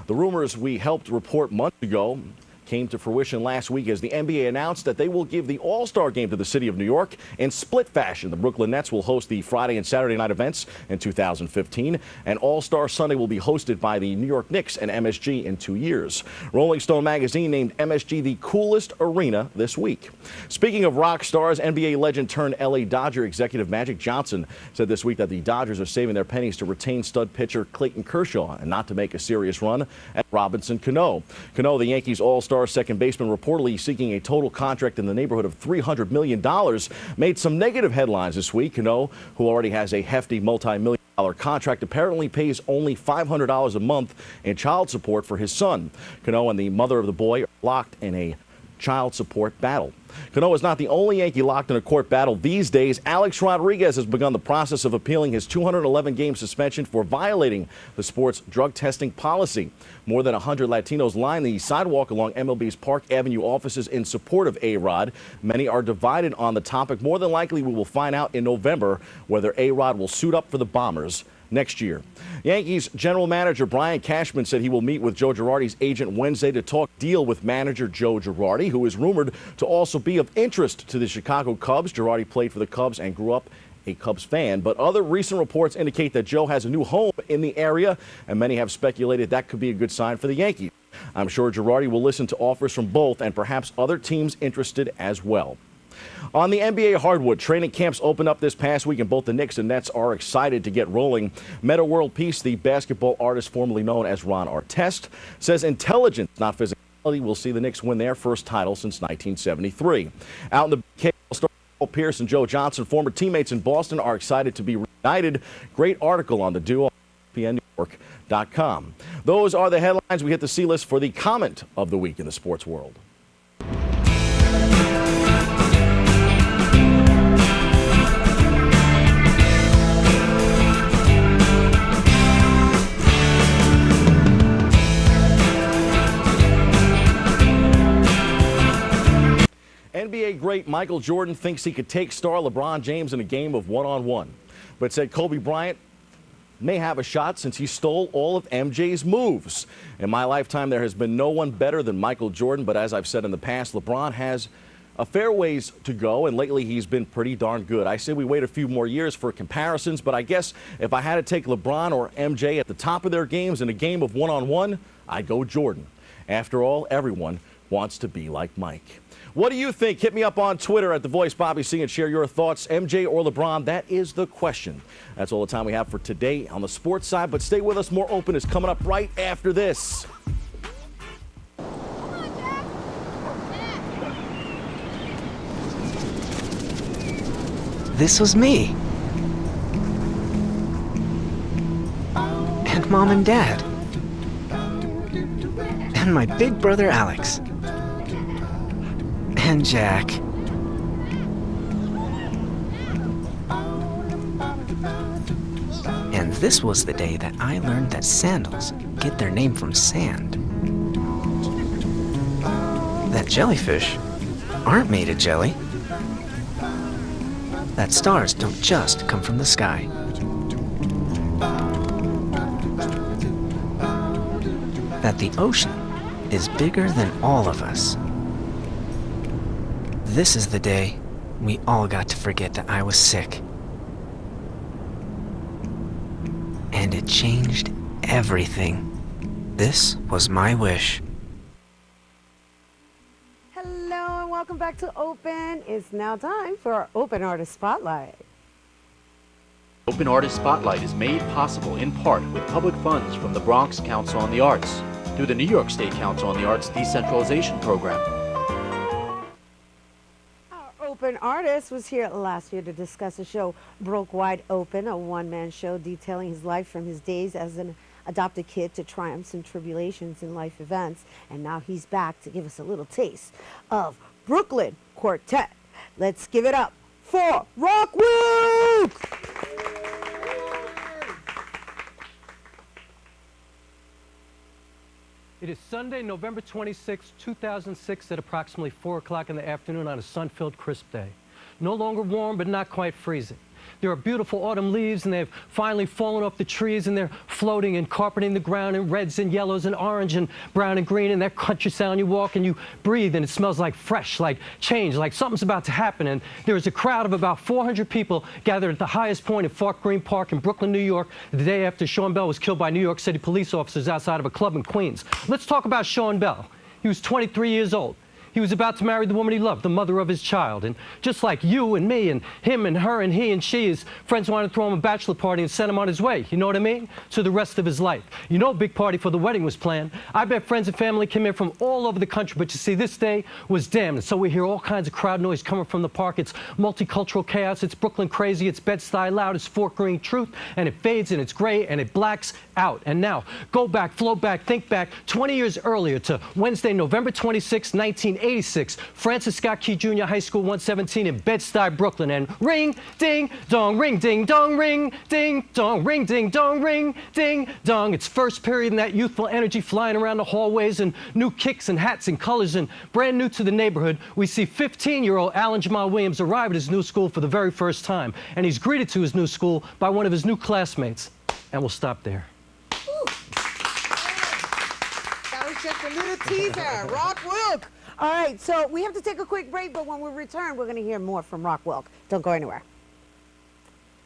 The rumors we helped report months ago came to fruition last week as the NBA announced that they will give the All-Star game to the city of New York in split fashion. The Brooklyn Nets will host the Friday and Saturday night events in 2015, and All-Star Sunday will be hosted by the New York Knicks and MSG in 2 years. Rolling Stone magazine named MSG the coolest arena this week. Speaking of rock stars, NBA legend turned LA Dodger executive Magic Johnson said this week that the Dodgers are saving their pennies to retain stud pitcher Clayton Kershaw and not to make a serious run at Robinson Cano. Cano, the Yankees All-Star second baseman, reportedly seeking a total contract in the neighborhood of $300 million, made some negative headlines this week. Cano, who already has a hefty multi-million-dollar contract, apparently pays only $500 a month in child support for his son. Cano and the mother of the boy are locked in a child support battle. Cano is not the only Yankee locked in a court battle these days. Alex Rodriguez has begun the process of appealing his 211-game suspension for violating the sport's drug testing policy. More than 100 Latinos line the sidewalk along MLB's Park Avenue offices in support of A-Rod. Many are divided on the topic. More than likely, we will find out in November whether A-Rod will suit up for the Bombers next year. Yankees general manager Brian Cashman said he will meet with Joe Girardi's agent Wednesday to talk deal with manager Joe Girardi, who is rumored to also be of interest to the Chicago Cubs. Girardi played for the Cubs and grew up a Cubs fan, but other recent reports indicate that Joe has a new home in the area, and many have speculated that could be a good sign for the Yankees. I'm sure Girardi will listen to offers from both and perhaps other teams interested as well. On the NBA hardwood, training camps opened up this past week, and both the Knicks and Nets are excited to get rolling. Meta World Peace, the basketball artist formerly known as Ron Artest, says intelligence, not physicality, will see the Knicks win their first title since 1973. Out in the BK, Paul Pierce and Joe Johnson, former teammates in Boston, are excited to be reunited. Great article on the duo on ESPNNewYork.com. Those are the headlines. We hit the C-list for the comment of the week in the sports world. NBA great Michael Jordan thinks he could take star LeBron James in a game of one-on-one, but said Kobe Bryant may have a shot since he stole all of MJ's moves. In my lifetime, there has been no one better than Michael Jordan, but as I've said in the past, LeBron has a fair ways to go, and lately he's been pretty darn good. I say we wait a few more years for comparisons, but I guess if I had to take LeBron or MJ at the top of their games in a game of one-on-one, I'd go Jordan. After all, everyone wants to be like Mike. What do you think? Hit me up on Twitter at The Voice Bobby C and share your thoughts. MJ or LeBron? That is the question. That's all the time we have for today on the sports side, but stay with us. More Open is coming up right after this. This was me. And Mom and Dad. And my big brother Alex. And Jack. And this was the day that I learned that sandals get their name from sand. That jellyfish aren't made of jelly. That stars don't just come from the sky. That the ocean is bigger than all of us. This is the day we all got to forget that I was sick. And it changed everything. This was my wish. Hello and welcome back to Open. It's now time for our Open Artist Spotlight. Open Artist Spotlight is made possible in part with public funds from the Bronx Council on the Arts through the New York State Council on the Arts Decentralization Program. Our Open Artist was here last year to discuss the show Broke Wide Open, a one-man show detailing his life from his days as an adopted kid to triumphs and tribulations in life events. And now he's back to give us a little taste of Brooklyn Quartet. Let's give it up for Rock Wilk! It is Sunday, November 26, 2006 at approximately 4 o'clock in the afternoon on a sun-filled, crisp day. No longer warm, but not quite freezing. There are beautiful autumn leaves, and they've finally fallen off the trees, and they're floating and carpeting the ground in reds and yellows and orange and brown and green, and that crunchy sound. You walk and you breathe, and it smells like fresh, like change, like something's about to happen. And there is a crowd of about 400 people gathered at the highest point of Fort Greene Park in Brooklyn, New York, the day after Sean Bell was killed by New York City police officers outside of a club in Queens. Let's talk about Sean Bell. He was 23 years old. He was about to marry the woman he loved, the mother of his child. And just like you and me and him and her and he and she, his friends wanted to throw him a bachelor party and send him on his way, you know what I mean? To the rest of his life. You know, a big party for the wedding was planned. I bet friends and family came in from all over the country, but you see, this day was damned. And so we hear all kinds of crowd noise coming from the park. It's multicultural chaos, it's Brooklyn crazy, it's Bed-Stuy loud, it's Fort Greene truth, and it fades and it's gray and it blacks out. And now, go back, float back, think back 20 years earlier to Wednesday, November 26, 1986, Francis Scott Key Jr. High School 117 in Bed-Stuy, Brooklyn. And ring, ding, dong, ring, ding, dong, ring, ding, dong, ring, ding, dong, ring, ding, dong. It's first period and that youthful energy flying around the hallways and new kicks and hats and colors. And brand new to the neighborhood, we see 15-year-old Alan Jamal Williams arrive at his new school for the very first time. And he's greeted to his new school by one of his new classmates. And we'll stop there. That was just a little teaser. Rock Wilk. All right, so we have to take a quick break, but when we return, we're going to hear more from Rock Wilk. Don't go anywhere.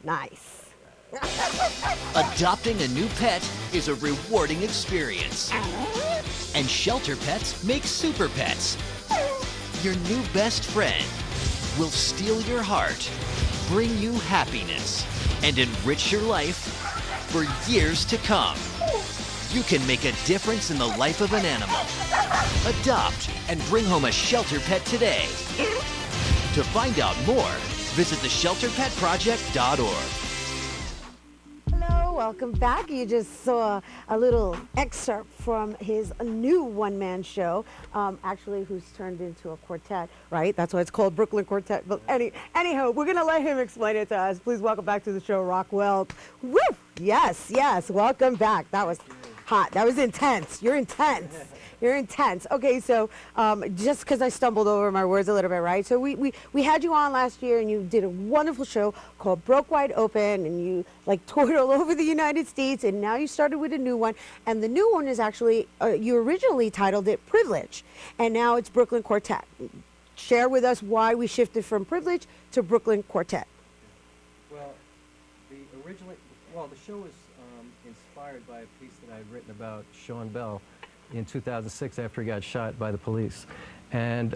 Nice. Adopting a new pet is a rewarding experience. And Shelter Pets make super pets. Your new best friend will steal your heart, bring you happiness, and enrich your life for years to come. You can make a difference in the life of an animal. Adopt and bring home a shelter pet today. To find out more, visit theshelterpetproject.org. Hello, welcome back. You just saw a little excerpt from his new one-man show, actually who's turned into a quartet, right? That's why it's called Brooklyn Quartet. But anyhow, we're going to let him explain it to us. Please welcome back to the show, Rock Wilk. Woo! Yes, yes, welcome back. That was hot. That was intense. You're intense. You're intense. Okay, so just because I stumbled over my words a little bit, right? So we had you on last year, and you did a wonderful show called Broke Wide Open, and you like toured all over the United States, and now you started with a new one. And the new one is actually, you originally titled it Privilege, and now it's Brooklyn Quartet. Share with us why we shifted from Privilege to Brooklyn Quartet. Well, the show was inspired by a piece that I had written about Sean Bell in 2006 after he got shot by the police. And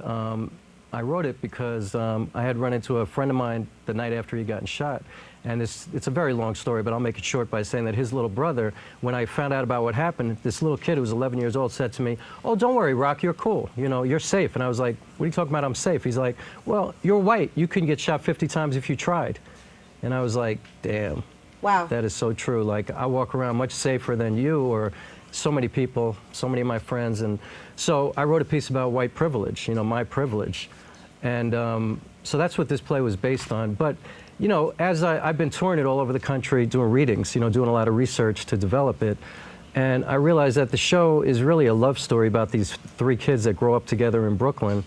I wrote it because I had run into a friend of mine the night after he'd gotten shot. And it's a very long story, but I'll make it short by saying that his little brother, when I found out about what happened, this little kid who was 11 years old said to me, "Oh, don't worry, Rock, you're cool. You know, you're safe." And I was like, "What are you talking about? I'm safe." He's like, "Well, you're white. You couldn't get shot 50 times if you tried." And I was like, damn. Wow. That is so true. Like, I walk around much safer than you or so many people, so many of my friends. And so I wrote a piece about white privilege, you know, my privilege. And so that's what this play was based on. But you know, as I've been touring it all over the country, doing readings, you know, doing a lot of research to develop it, and I realized that the show is really a love story about these 3 kids that grow up together in Brooklyn.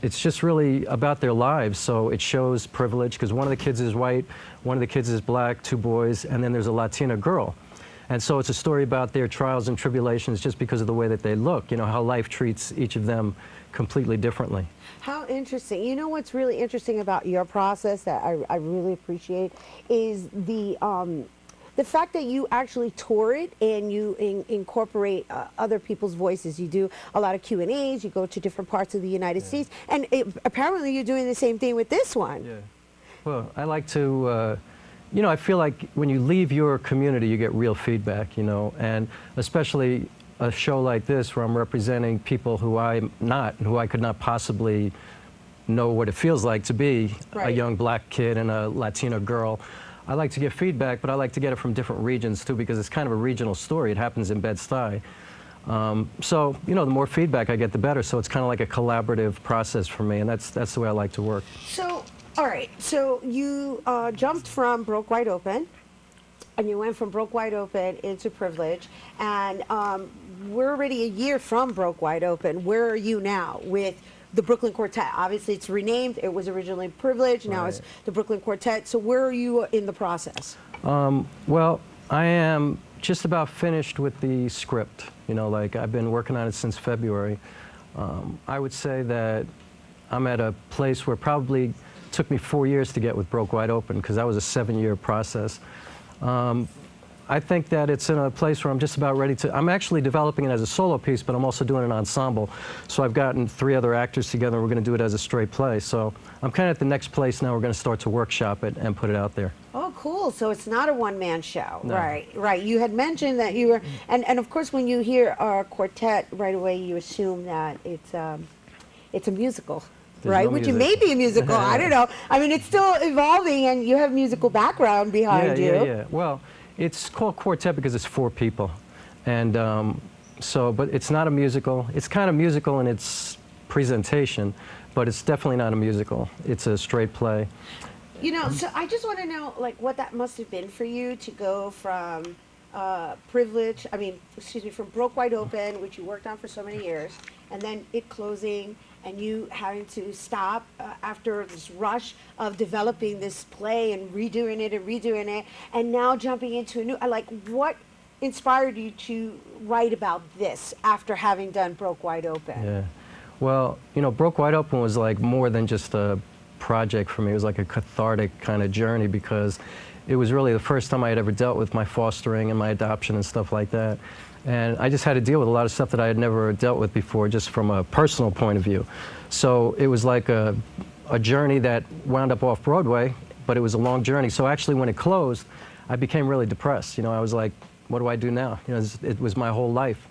It's just really about their lives, so it shows privilege, because one of the kids is white, one of the kids is black, 2 boys, and then there's a Latina girl. And so it's a story about their trials and tribulations just because of the way that they look, you know, how life treats each of them completely differently. How interesting. You know what's really interesting about your process that I really appreciate is the fact that you actually tour it and you incorporate other people's voices. You do a lot of Q&As, you go to different parts of the United States, and apparently you're doing the same thing with this one. Yeah. Well, I like to, you know, I feel like when you leave your community, you get real feedback, you know, and especially a show like this where I'm representing people who I'm not, who I could not possibly know what it feels like to be a young black kid and a Latina girl. I like to get feedback, but I like to get it from different regions too, because it's kind of a regional story. It happens in Bed-Stuy. So, you know, the more feedback I get, the better. So it's kind of like a collaborative process for me, and that's the way I like to work. So, all right, so you jumped from Broke Wide Open, and you went from Broke Wide Open into Privilege, and we're already a year from Broke Wide Open. Where are you now with the Brooklyn Quartet? Obviously, it's renamed. It was originally Privilege. Now it's the Brooklyn Quartet. So where are you in the process? Well, I am just about finished with the script. You know, like, I've been working on it since February. I would say that I'm at a place where probably took me 4 years to get with Broke Wide Open, because that was a 7-year process. I think that it's in a place where I'm just about ready to, I'm actually developing it as a solo piece, but I'm also doing an ensemble. So I've gotten 3 other actors together, and we're going to do it as a straight play. So I'm kind of at the next place now. We're going to start to workshop it and put it out there. Oh, cool. So it's not a one-man show. No. Right. You had mentioned that you were, and of course, when you hear our quartet, right away you assume that it's a musical. There's right, no which music. it may be a musical. I don't know. I mean, it's still evolving, and you have musical background behind you. Yeah. Well, it's called Quartet because it's 4 people, and but it's not a musical. It's kind of musical in its presentation, but it's definitely not a musical. It's a straight play. You know, so I just want to know, like, what that must have been for you to go from Privilege, from Broke Wide Open, which you worked on for so many years, and then it closing, and you having to stop after this rush of developing this play and redoing it, and now jumping into a new, like, what inspired you to write about this after having done Broke Wide Open? Yeah. Well, you know, Broke Wide Open was like more than just a project for me. It was like a cathartic kind of journey, because it was really the first time I had ever dealt with my fostering and my adoption and stuff like that. And I just had to deal with a lot of stuff that I had never dealt with before, just from a personal point of view. So it was like a journey that wound up off Broadway, but it was a long journey. So actually, when it closed, I became really depressed. You know, I was like, what do I do now? You know, it was my whole life.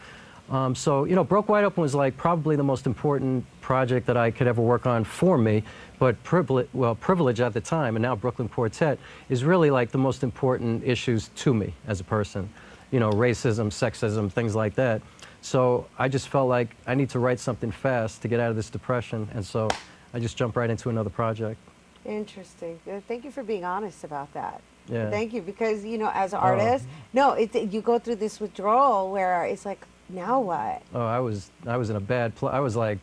So, you know, Broke Wide Open was like probably the most important project that I could ever work on for me. But Privilege at the time, and now Brooklyn Quartet, is really like the most important issues to me as a person. You know, racism, sexism, things like that. So I just felt like I need to write something fast to get out of this depression, and so I just jumped right into another project. Interesting. Thank you for being honest about that. Yeah. Thank you, because, you know, as an artist, you go through this withdrawal where it's like, now what? Oh, I was in a bad place. I was like,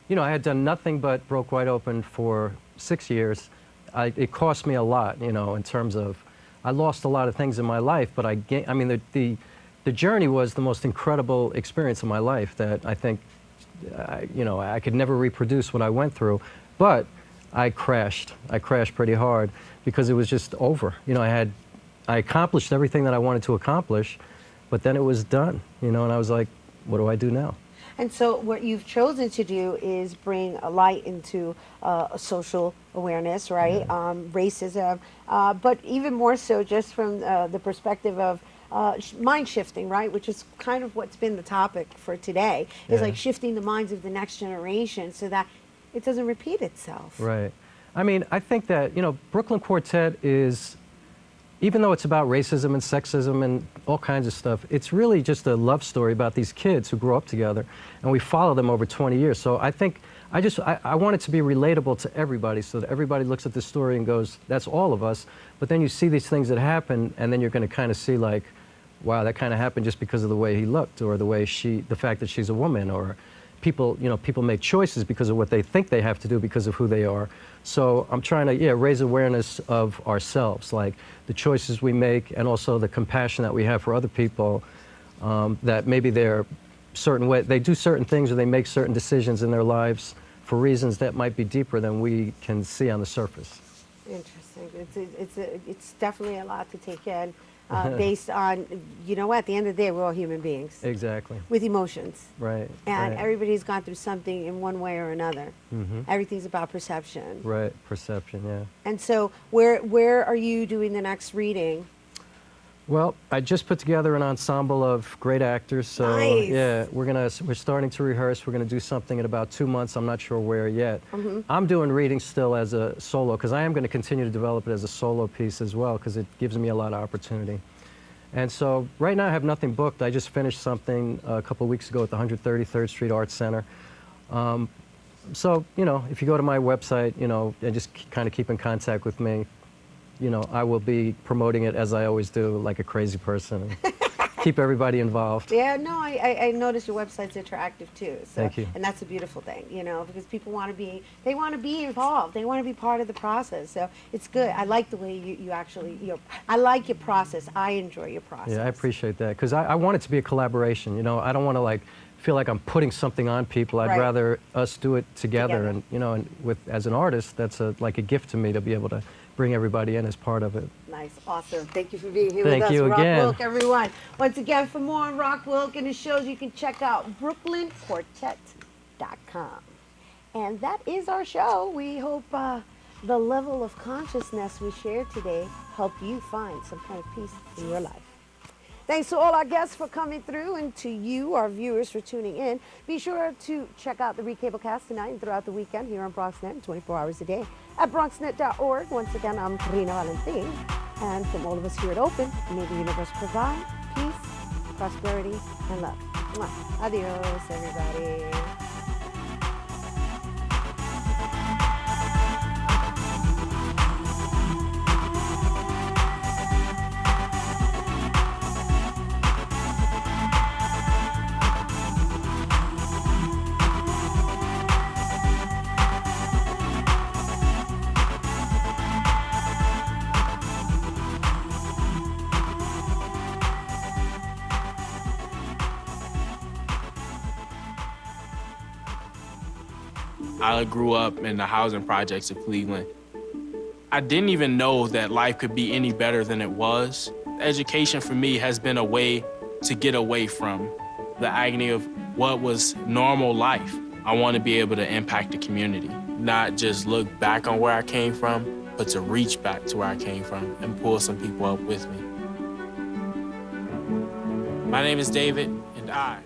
you know, I had done nothing but Broke Wide Open for 6 years. It cost me a lot, you know, in terms of, I lost a lot of things in my life, but the journey was the most incredible experience of my life that I think, you know, I could never reproduce what I went through. But I crashed pretty hard, because it was just over. You know, I accomplished everything that I wanted to accomplish, but then it was done, you know, and I was like, what do I do now? And so what you've chosen to do is bring a light into social awareness, right? Racism, but even more so just from the perspective of mind shifting, right? Which is kind of what's been the topic for today, is like shifting the minds of the next generation so that it doesn't repeat itself. Right. I mean, I think that, you know, Brooklyn Quartet is, even though it's about racism and sexism and all kinds of stuff, it's really just a love story about these kids who grow up together, and we follow them over 20 years. So I think I want it to be relatable to everybody, so that everybody looks at the story and goes, that's all of us. But then you see these things that happen, and then you're going to kind of see like, wow, that kind of happened just because of the way he looked, or the fact that she's a woman, or people, you know, people make choices because of what they think they have to do because of who they are. So I'm trying to, raise awareness of ourselves, like the choices we make, and also the compassion that we have for other people, that maybe they're certain way, they do certain things or they make certain decisions in their lives for reasons that might be deeper than we can see on the surface. Interesting. It's definitely a lot to take in. Based on, you know what, at the end of the day, we're all human beings. Exactly. With emotions. Right. And right. everybody's gone through something in one way or another. Everything's about perception. Right, perception, yeah. And so where are you doing the next reading? Well, I just put together an ensemble of great actors, so nice. Yeah, we're starting to rehearse. We're gonna do something in about 2 months. I'm not sure where yet. I'm doing readings still as a solo, because I am going to continue to develop it as a solo piece as well, because it gives me a lot of opportunity. And so right now I have nothing booked. I just finished something a couple of weeks ago at the 133rd Street Arts Center. So, you know, if you go to my website, you know, and just kind of keep in contact with me, you know, I will be promoting it as I always do, like a crazy person. And keep everybody involved. Yeah, no, I noticed your website's interactive too. So, Thank you. And that's a beautiful thing, you know, because people want to be, they want to be involved. They want to be part of the process. So it's good. I like the way you actually, I like your process. I enjoy your process. Yeah, I appreciate that, because I want it to be a collaboration. You know, I don't want to like feel like I'm putting something on people. I'd rather us do it together. And you know, and as an artist, that's like a gift to me to be able to bring everybody in as part of it. Nice, awesome. Thank you for being here Thank with us, you Rock again. Wilk, everyone. Once again, for more on Rock Wilk and his shows, you can check out brooklynquartet.com. And that is our show. We hope the level of consciousness we shared today helped you find some kind of peace in your life. Thanks to all our guests for coming through, and to you, our viewers, for tuning in. Be sure to check out the Recablecast tonight and throughout the weekend here on BronxNet 24 hours a day at bronxnet.org. Once again, I'm Karina Valentin. And from all of us here at Open, may the universe provide peace, prosperity, and love. Mwah. Adios, everybody. I grew up in the housing projects of Cleveland. I didn't even know that life could be any better than it was. Education for me has been a way to get away from the agony of what was normal life. I want to be able to impact the community, not just look back on where I came from, but to reach back to where I came from and pull some people up with me. My name is David, and I